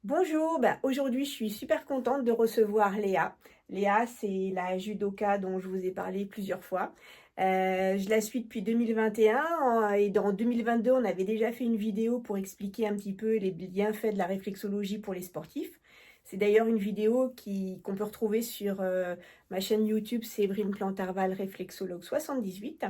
Bonjour, aujourd'hui je suis super contente de recevoir Léa. Léa, c'est la judoka dont je vous ai parlé plusieurs fois. Je la suis depuis 2021 et dans 2022 on avait déjà fait une vidéo pour expliquer un petit peu les bienfaits de la réflexologie pour les sportifs. C'est d'ailleurs une vidéo qu'on peut retrouver sur ma chaîne YouTube Séverine Plantarval Réflexologue 78.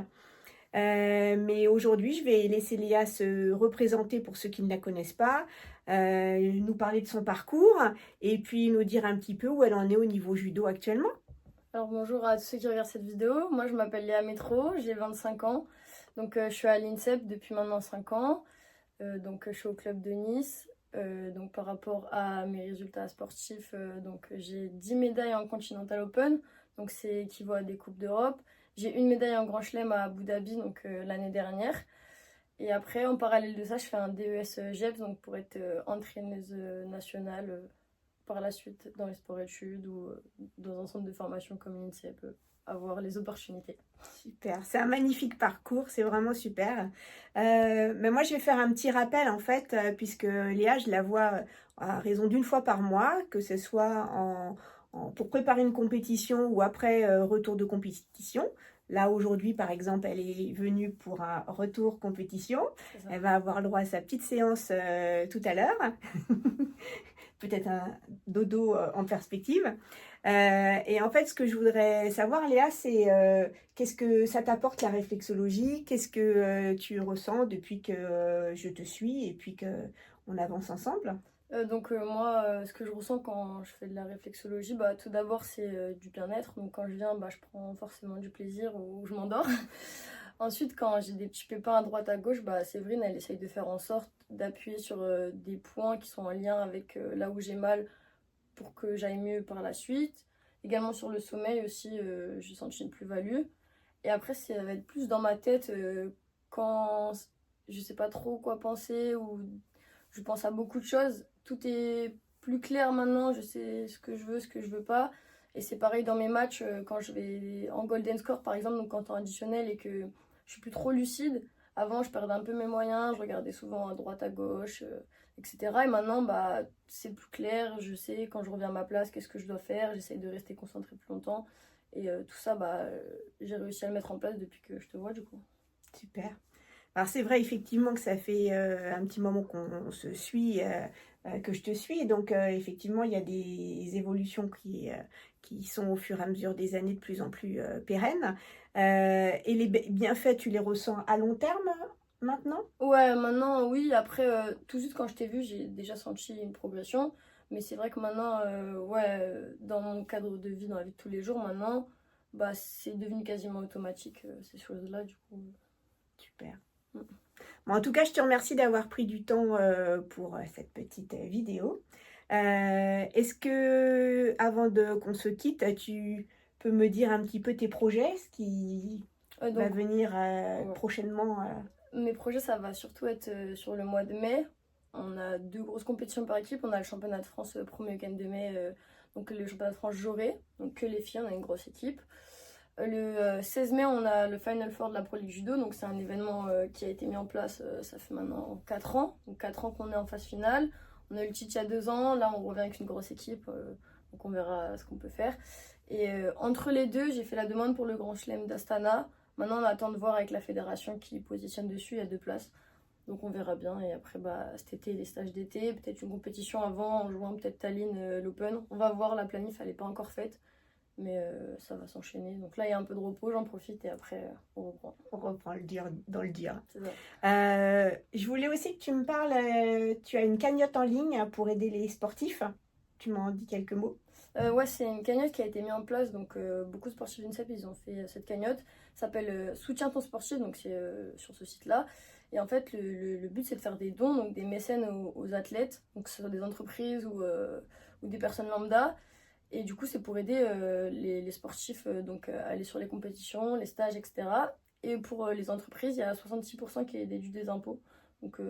Mais aujourd'hui, je vais laisser Léa se représenter pour ceux qui ne la connaissent pas, nous parler de son parcours et puis nous dire un petit peu où elle en est au niveau judo actuellement. Alors bonjour à tous ceux qui regardent cette vidéo, moi je m'appelle Léa Métro, j'ai 25 ans, donc je suis à l'INSEP depuis maintenant 5 ans, je suis au club de Nice, donc par rapport à mes résultats sportifs, j'ai 10 médailles en Continental Open, donc c'est équivaut à des Coupes d'Europe, j'ai une médaille en Grand Chelem à Abu Dhabi l'année dernière, et après en parallèle de ça je fais un DES GEPS donc pour être entraîneuse nationale par la suite dans les sports-études ou dans un centre de formation comme l'INSEP, avoir les opportunités. Super, c'est un magnifique parcours, c'est vraiment super. Mais moi, je vais faire un petit rappel en fait, puisque Léa, je la vois à raison d'une fois par mois, que ce soit pour préparer une compétition ou après retour de compétition. Là, aujourd'hui, par exemple, elle est venue pour un retour compétition. Elle va avoir le droit à sa petite séance tout à l'heure. Peut-être un dodo en perspective. Et en fait, ce que je voudrais savoir, Léa, c'est qu'est-ce que ça t'apporte la réflexologie? Qu'est-ce que tu ressens depuis que je te suis et puis qu'on avance ensemble? Moi, ce que je ressens quand je fais de la réflexologie, tout d'abord c'est du bien-être. Donc quand je viens, je prends forcément du plaisir ou je m'endors. Ensuite, quand j'ai des petits pépins à droite à gauche, Séverine, elle essaye de faire en sorte d'appuyer sur des points qui sont en lien avec là où j'ai mal pour que j'aille mieux par la suite. Également sur le sommeil aussi, j'ai senti une plus-value. Et après, ça va être plus dans ma tête quand je sais pas trop quoi penser ou je pense à beaucoup de choses. Tout est plus clair maintenant, je sais ce que je veux, ce que je veux pas. Et c'est pareil dans mes matchs quand je vais en golden score par exemple, donc quand en additionnel et que je suis plus trop lucide. Avant, je perdais un peu mes moyens, je regardais souvent à droite, à gauche, etc. Et maintenant, c'est plus clair, je sais quand je reviens à ma place, qu'est-ce que je dois faire, j'essaye de rester concentrée plus longtemps. Et tout ça, j'ai réussi à le mettre en place depuis que je te vois, du coup. Super. Alors c'est vrai effectivement que ça fait un petit moment qu'on se suit, que je te suis. Et donc effectivement, il y a des évolutions qui sont au fur et à mesure des années de plus en plus pérennes. Et les bienfaits, tu les ressens à long terme maintenant? Ouais, maintenant, oui. Après, tout de suite, quand je t'ai vu, j'ai déjà senti une progression. Mais c'est vrai que maintenant, dans mon cadre de vie, dans la vie de tous les jours, maintenant, c'est devenu quasiment automatique, ces choses-là, du coup. Super. Mm. Bon, en tout cas, je te remercie d'avoir pris du temps pour cette petite vidéo. Est-ce que, avant qu'on se quitte, tu peux me dire un petit peu tes projets, ce qui va Donc, venir ouais. prochainement? Mes projets, ça va surtout être sur le mois de mai. On a deux grosses compétitions par équipe. On a le championnat de France premier week-end de mai, donc le championnat de France Jaurès, donc que les filles, on a une grosse équipe. Le 16 mai, on a le Final Four de la Pro League Judo, donc c'est un événement qui a été mis en place, ça fait maintenant 4 ans, donc 4 ans qu'on est en phase finale. On a eu le titre il y a 2 ans, là on revient avec une grosse équipe, donc on verra ce qu'on peut faire. Et entre les deux, j'ai fait la demande pour le Grand Chelem d'Astana. Maintenant, on attend de voir avec la fédération qui positionne dessus, il y a 2 places. Donc on verra bien. Et après, cet été, les stages d'été, peut-être une compétition avant, en jouant peut-être Tallinn, l'Open. On va voir, la planif, elle n'est pas encore faite. Mais ça va s'enchaîner. Donc là, il y a un peu de repos, j'en profite et après, on reprend. On reprend le dur dans le dur. C'est ça. Je voulais aussi que tu me parles, tu as une cagnotte en ligne pour aider les sportifs. Tu m'en dis quelques mots? Ouais, c'est une cagnotte qui a été mise en place. Donc beaucoup de sportifs d'INSEP, ils ont fait cette cagnotte. Ça s'appelle Soutiens ton sportif, donc c'est sur ce site-là. Et en fait, le but, c'est de faire des dons, donc des mécènes aux athlètes, donc que ce soit des entreprises ou des personnes lambda. Et du coup, c'est pour aider les sportifs à aller sur les compétitions, les stages, etc. Et pour les entreprises, il y a 66% qui est déduit des impôts. Donc,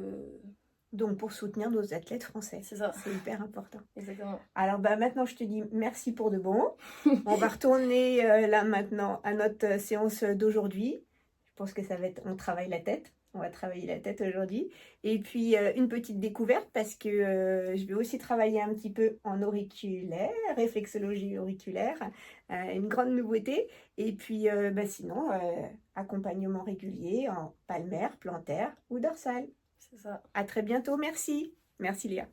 Donc pour soutenir nos athlètes français. c'est ça. C'est hyper important. Exactement. Alors maintenant, je te dis merci pour de bon. On va retourner là maintenant à notre séance d'aujourd'hui. Je pense que ça va être, on travaille la tête. On va travailler la tête aujourd'hui. Et puis, une petite découverte parce que je vais aussi travailler un petit peu en auriculaire, réflexologie auriculaire, une grande nouveauté. Et puis, sinon, accompagnement régulier en palmaire, plantaire ou dorsal. C'est ça. À très bientôt, merci. Merci Léa.